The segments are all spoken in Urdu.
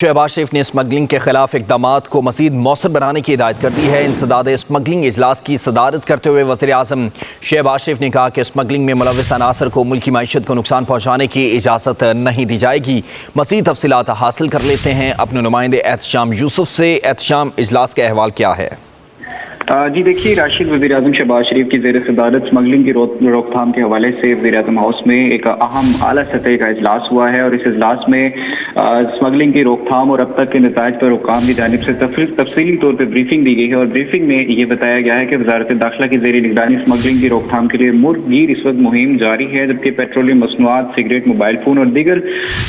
شہباز شریف نے اسمگلنگ کے خلاف اقدامات کو مزید مؤثر بنانے کی ہدایت کر دی ہے۔ انسداد اسمگلنگ اجلاس کی صدارت کرتے ہوئے وزیر اعظم شہباز شریف نے کہا کہ اسمگلنگ میں ملوث عناصر کو ملکی معیشت کو نقصان پہنچانے کی اجازت نہیں دی جائے گی۔ مزید تفصیلات حاصل کر لیتے ہیں اپنے نمائندے احتشام یوسف سے۔ احتشام، اجلاس کا احوال کیا ہے؟ جی دیکھیے، راشد وزیر اعظم شہباز شریف کی زیر صدارت اسمگلنگ کی روک تھام کے حوالے سے وزیر اعظم ہاؤس میں ایک اہم اعلیٰ سطح کا اجلاس ہوا ہے، اور اس اجلاس میں اسمگلنگ کی روک تھام اور اب تک کے نتائج پر حکام کی جانب سے تفصیلی طور پہ بریفنگ دی گئی ہے، اور بریفنگ میں یہ بتایا گیا ہے کہ وزارت داخلہ کی زیر نگرانی اسمگلنگ کی روک تھام کے لیے ملک گیر اس وقت مہم جاری ہے، جبکہ پیٹرولیم مصنوعات، سگریٹ، موبائل فون اور دیگر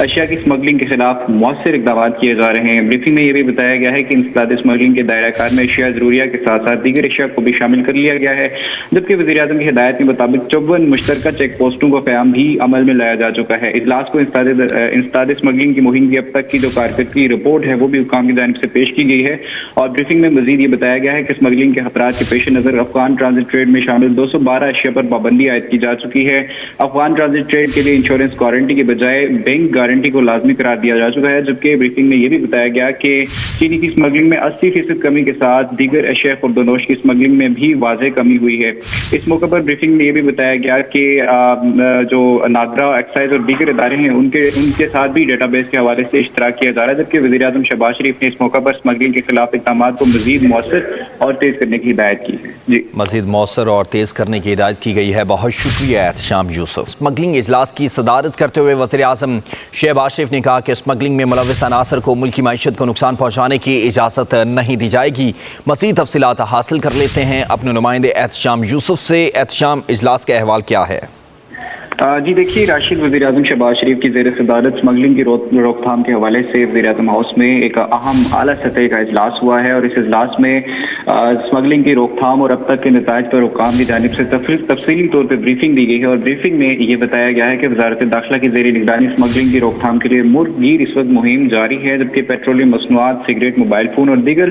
اشیاء کی اسمگلنگ کے خلاف مؤثر اقدامات کیے جا رہے ہیں۔ بریفنگ میں یہ بھی بتایا گیا ہے کہ انسداد اسمگلنگ کے دائرہ کار میں اشیاء ضروریہ کے ساتھ ساتھ دیگر اشیاء کو بھی شامل کر لیا گیا ہے، جبکہ وزیر اعظم کی ہدایت کے مطابق 54 مشترکہ چیک پوسٹوں کا قیام بھی عمل میں لایا جا چکا ہے۔ اجلاس کو انسداد اسمگلنگ کی مہم کی اب تک کی جو کارکردگی رپورٹ ہے وہ بھی حکام کی جانب سے پیش کی گئی ہے، اور بریفنگ میں مزید یہ بتایا گیا ہے کہ اسمگلنگ کے خطرات کے پیش نظر افغان ٹرانزٹ ٹریڈ میں شامل 212 اشیاء پر پابندی عائد کی جا چکی ہے۔ افغان ٹرانزٹ ٹریڈ کے لیے انشورنس گارنٹی کے بجائے بینک گارنٹی کو لازمی قرار دیا جا چکا ہے، جبکہ بریفنگ میں یہ بھی بتایا گیا کہ چینی کی اسمگلنگ میں 80% کمی کے ساتھ دیگر اشیاء خوردونوش کی اسمگلنگ میں بھی واضح کمی ہوئی ہے۔ اس موقع پر بریفنگ میں یہ بھی بتایا گیا کہ جو ناگرا، ایکسائز اور دیگر ادارے ہیں ان کے ساتھ بھی ڈیٹا بیس کے حوالے سے اشتراک کیا جا رہا ہے، جبکہ وزیر اعظم شہباز شریف نے اس موقع پر اسمگلنگ کے خلاف اقدامات کو مزید مؤثر اور تیز کرنے کی ہدایت کی ہے۔ جی، مزید مؤثر اور تیز کرنے کی ہدایت کی گئی ہے۔ بہت شکریہ احتشام یوسف۔ اسمگلنگ اجلاس کی صدارت کرتے ہوئے وزیر اعظم شہباز شریف نے کہا کہ اسمگلنگ میں ملوث عناصر کو ملکی معیشت کو نقصان پہنچانے کی اجازت نہیں دی جائے گی۔ مزید تفصیلات حاصل کر لیتے ہیں اپنے نمائندے احتشام یوسف سے۔ احتشام، اجلاس کا احوال کیا ہے؟ جی دیکھیے، راشد وزیر اعظم شہباز شریف کی زیر صدارت اسمگلنگ کی روک تھام کے حوالے سے وزیر اعظم ہاؤس میں ایک اہم اعلیٰ سطح کا اجلاس ہوا ہے، اور اس اجلاس میں اسمگلنگ کی روک تھام اور اب تک کے نتائج پر حکام کی جانب سے تفصیلی طور پہ بریفنگ دی گئی ہے، اور بریفنگ میں یہ بتایا گیا ہے کہ وزارت داخلہ کی زیر نگرانی اسمگلنگ کی روک تھام کے لیے ملک گیر اس وقت مہم جاری ہے، جبکہ پیٹرولیم مصنوعات، سگریٹ، موبائل فون اور دیگر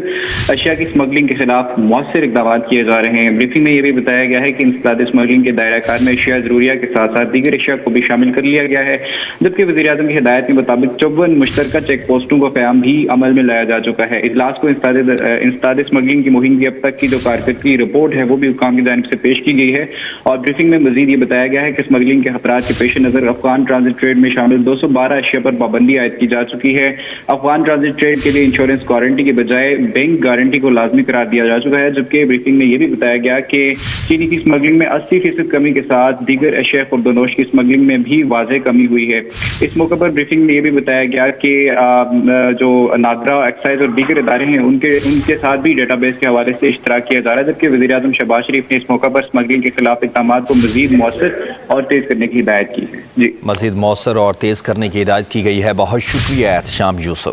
اشیاء کی اسمگلنگ کے خلاف مؤثر اقدامات کیے جا رہے ہیں۔ بریفنگ میں یہ بھی بتایا گیا ہے کہ انسداد اسمگلنگ کے دائرہ کار میں اشیاء ضروریہ کے ساتھ ساتھ دیگر اشیاء کو بھی شامل کر لیا گیا ہے، جبکہ وزیر اعظم کی ہدایت کے مطابق 54 مشترکہ چیک پوسٹوں کا قیام بھی عمل میں لایا جا چکا ہے۔ اجلاس کو انسداد اسمگلنگ کی مہم کی اب تک کی جو کارکردگی رپورٹ ہے وہ بھی حکام کی جانب سے پیش کی گئی ہے، اور بریفنگ میں مزید یہ بتایا گیا ہے کہ اسمگلنگ کے خطرات کے پیش نظر افغان ٹرانزٹ ٹریڈ میں شامل 212 اشیاء پر پابندی عائد کی جا چکی ہے۔ افغان ٹرانزٹ ٹریڈ کے لیے انشورنس گارنٹی کے بجائے بینک گارنٹی کو لازمی قرار دیا جا چکا ہے، جبکہ بریفنگ میں یہ بھی بتایا گیا کہ چینی کی اسمگلنگ میں 80% کمی کے ساتھ دیگر اشیاء خوردونوش کی اسمگلنگ میں بھی واضح کمی ہوئی ہے۔ اس موقع پر بریفنگ میں یہ بھی بتایا گیا کہ جو ناگرا، ایکسائز اور دیگر ادارے ہیں ان کے ساتھ بھی ڈیٹا بیس کے حوالے سے اشتراک کیا جا رہا ہے، جبکہ وزیر اعظم شہباز شریف نے اس موقع پر اسمگلنگ کے خلاف اقدامات کو مزید مؤثر اور تیز کرنے کی ہدایت کی ہے۔ جی، مزید مؤثر اور تیز کرنے کی ہدایت کی گئی ہے۔ بہت شکریہ احتشام یوسف۔